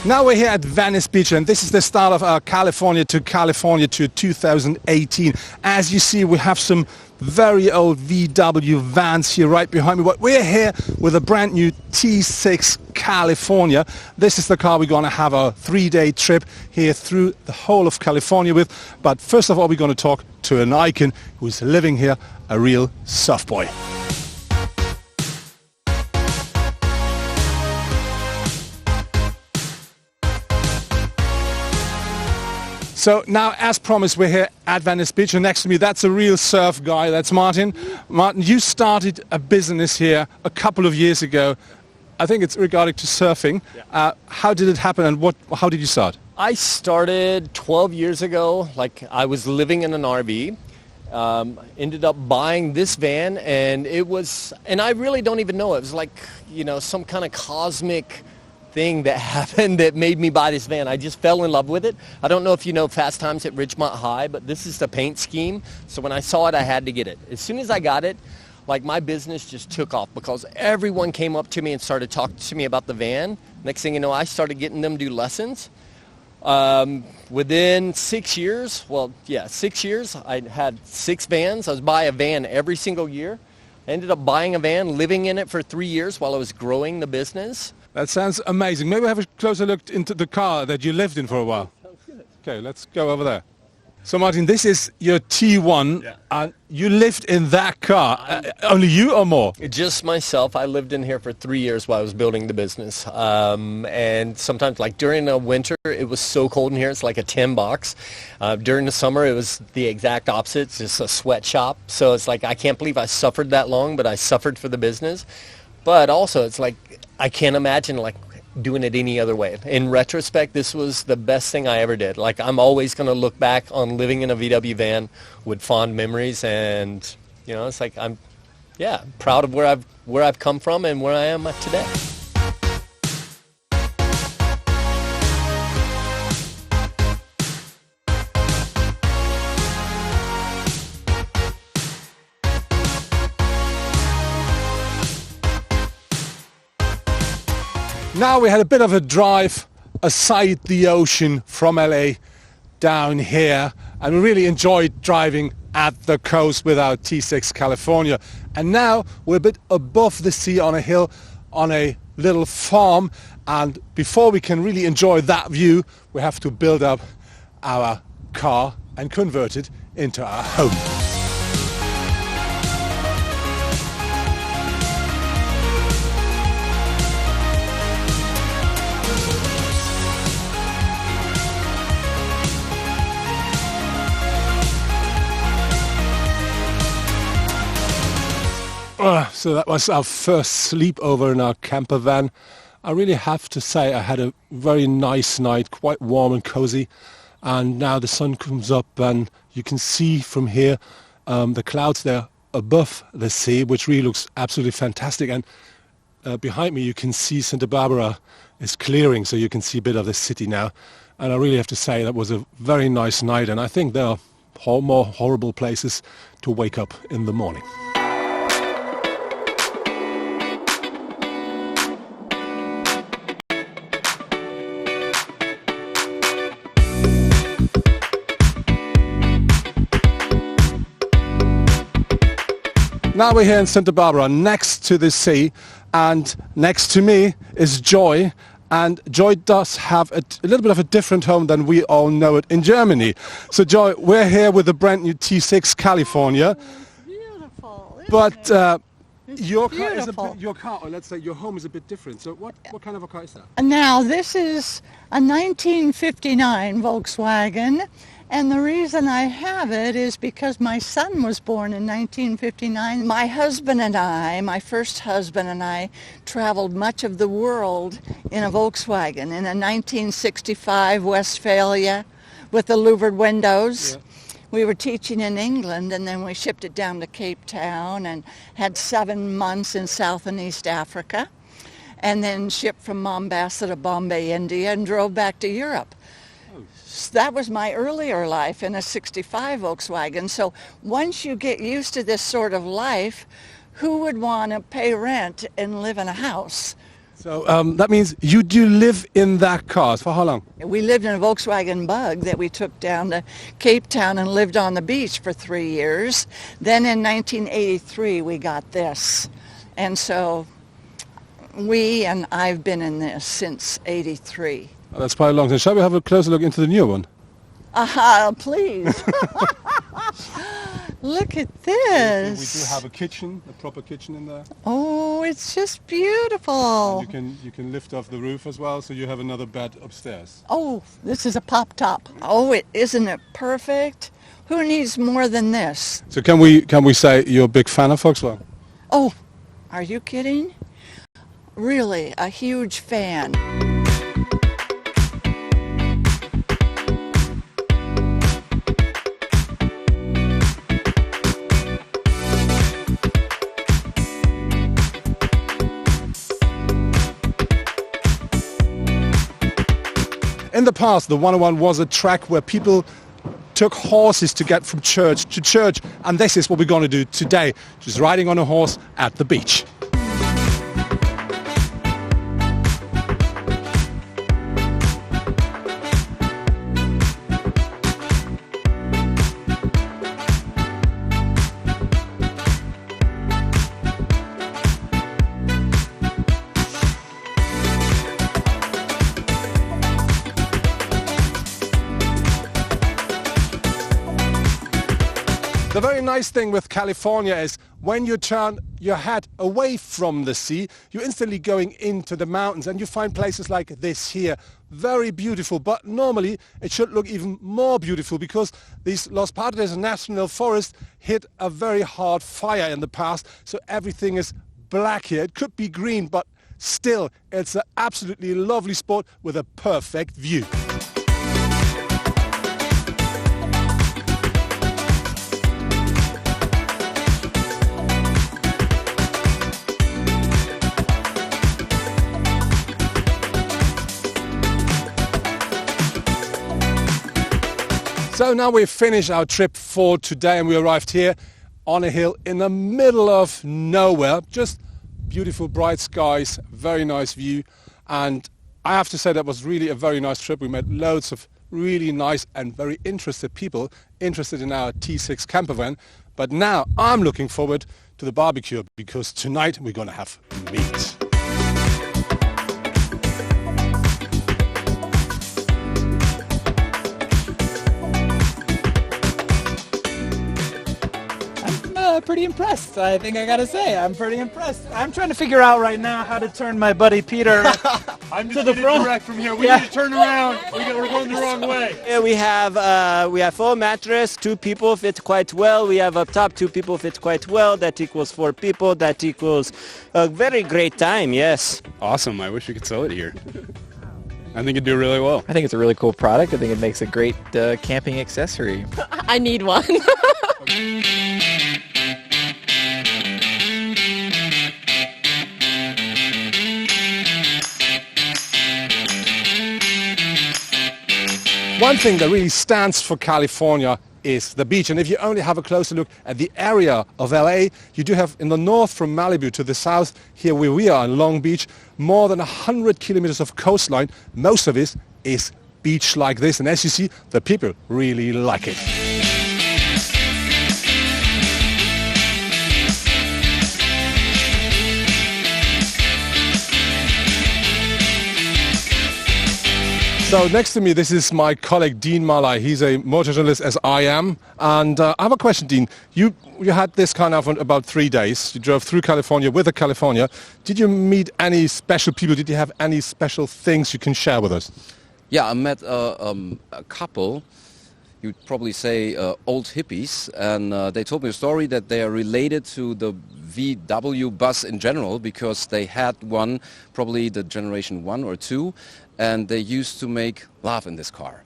Now we're here at Venice Beach, and this is the start of our California to California tour 2018. As you see, we have some very old VW vans here right behind me, but we're here with a brand new T6 California. This is the car we're going to have a 3-day trip here through the whole of California with. But first of all, we're going to talk to an icon who's living here, a real soft boy. So now, as promised, we're here at Venice Beach, and next to me, that's a real surf guy. That's Martin. Martin, you started a business here a couple of years ago. I think it's regarding to surfing. Yeah. How did it happen, and how did you start? I started 12 years ago. I was living in an RV. Ended up buying this van, and I really don't even know. It was some kind of cosmic thing that happened that made me buy this van. I just fell in love with it. I don't know if you know Fast Times at Ridgemont High, but this is the paint scheme. So when I saw it, I had to get it. As soon as I got it, my business just took off because everyone came up to me and started talking to me about the van. Next thing you know, I started getting them to do lessons. Within 6 years, 6 years, I had 6 vans. I was buying a van every single year. I ended up buying a van, living in it for 3 years while I was growing the business. That sounds amazing. Maybe have a closer look into the car that you lived in for a while. Sounds good. Okay, let's go over there. So Martin, this is your T1. Yeah. And you lived in that car. Only you or more? Just myself. I lived in here for 3 years while I was building the business. And sometimes, during the winter, it was so cold in here, it's like a tin box. During the summer, it was the exact opposite. It's just a sweatshop. So it's I can't believe I suffered that long, but I suffered for the business. But also, it's I can't imagine doing it any other way. In retrospect, this was the best thing I ever did. I'm always going to look back on living in a VW van with fond memories, and it's I'm proud of where I've come from and where I am today. Now we had a bit of a drive aside the ocean from LA down here, and we really enjoyed driving at the coast with our T6 California. And now we're a bit above the sea on a hill on a little farm, and before we can really enjoy that view, we have to build up our car and convert it into our home. So that was our first sleepover in our camper van. I really have to say I had a very nice night, quite warm and cozy. And now the sun comes up and you can see from here the clouds there above the sea, which really looks absolutely fantastic. And behind me you can see Santa Barbara is clearing, so you can see a bit of the city now. And I really have to say that was a very nice night, and I think there are more horrible places to wake up in the morning. Now we're here in Santa Barbara, next to the sea, and next to me is Joy. And Joy does have a little bit of a different home than we all know it in Germany. So Joy, we're here with a brand new T6 California. Beautiful. But your car, or let's say your home, is a bit different. So what kind of a car is that? Now this is a 1959 Volkswagen. And the reason I have it is because my son was born in 1959. My husband and I, my first husband and I, traveled much of the world in a Volkswagen in a 1965 Westphalia with the louvered windows. Yeah. We were teaching in England, and then we shipped it down to Cape Town and had 7 months in South and East Africa, and then shipped from Mombasa to Bombay, India, and drove back to Europe. That was my earlier life in a 65 Volkswagen. So once you get used to this sort of life, who would want to pay rent and live in a house? So that means you do live in that car. For how long? We lived in a Volkswagen Bug that we took down to Cape Town and lived on the beach for 3 years. Then in 1983 we got this. And so I've been in this since 83. Oh, that's quite a long time. Shall we have a closer look into the newer one? Please. Look at this. We do have a kitchen, a proper kitchen in there. Oh, it's just beautiful. And you can lift off the roof as well, so you have another bed upstairs. Oh, this is a pop top. Oh, isn't it perfect? Who needs more than this? So can we say you're a big fan of Volkswagen? Oh, are you kidding? Really, a huge fan. In the past, the 101 was a track where people took horses to get from church to church, and this is what we're going to do today, just riding on a horse at the beach. The very nice thing with California is when you turn your head away from the sea, you're instantly going into the mountains, and you find places like this here. Very beautiful, but normally it should look even more beautiful because these Los Padres National Forest hit a very hard fire in the past, so everything is black here. It could be green, but still it's an absolutely lovely spot with a perfect view. So now we've finished our trip for today, and we arrived here on a hill in the middle of nowhere. Just beautiful bright skies, very nice view, and I have to say that was really a very nice trip. We met loads of really nice and very interested people interested in our T6 camper van. But now I'm looking forward to the barbecue because tonight we're going to have meat. Pretty impressed. I think I gotta say, I'm pretty impressed. I'm trying to figure out right now how to turn my buddy Peter I'm just to the front. direct from here. We need to turn around. We're going the wrong way. Yeah, we have 4 mattress, 2 people fit quite well. We have up top 2 people fit quite well. That equals 4 people. That equals a very great time. Yes. Awesome. I wish we could sell it here. I think it'd do really well. I think it's a really cool product. I think it makes a great camping accessory. I need one. One thing that really stands for California is the beach, and if you only have a closer look at the area of LA, you do have in the north from Malibu to the south, here where we are in Long Beach, more than 100 kilometers of coastline. Most of it is beach like this, and as you see, the people really like it. So next to me, this is my colleague Dean Malai. He's a motor journalist as I am. And I have a question, Dean. You had this car now for about 3 days. You drove through California with a California. Did you meet any special people? Did you have any special things you can share with us? Yeah, I met a couple. You'd probably say old hippies, and they told me a story that they are related to the VW bus in general because they had one, probably the generation 1 or 2, and they used to make love in this car.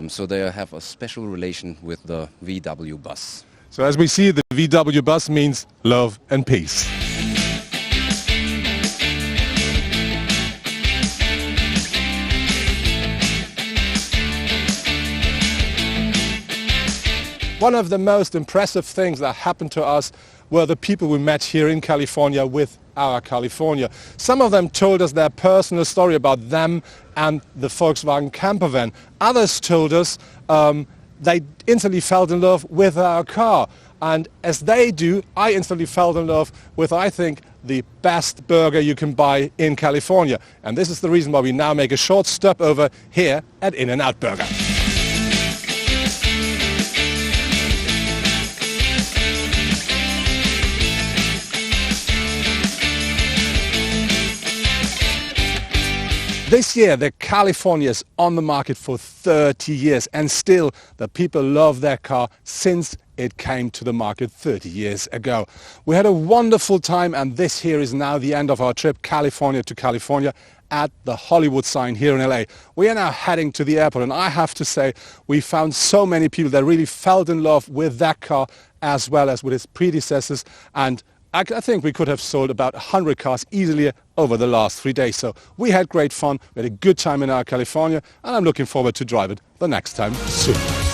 So they have a special relation with the VW bus. So as we see, the VW bus means love and peace. One of the most impressive things that happened to us were the people we met here in California with our California. Some of them told us their personal story about them and the Volkswagen camper van. Others told us they instantly fell in love with our car. And as they do, I instantly fell in love with, I think, the best burger you can buy in California. And this is the reason why we now make a short stopover here at In-N-Out Burger. This year, the California is on the market for 30 years, and still the people love their car since it came to the market 30 years ago. We had a wonderful time, and this here is now the end of our trip, California to California, at the Hollywood sign here in LA. We are now heading to the airport, and I have to say we found so many people that really fell in love with that car as well as with its predecessors, and I think we could have sold about 100 cars easily over the last 3 days. So we had great fun, we had a good time in our California, and I'm looking forward to drive it the next time soon.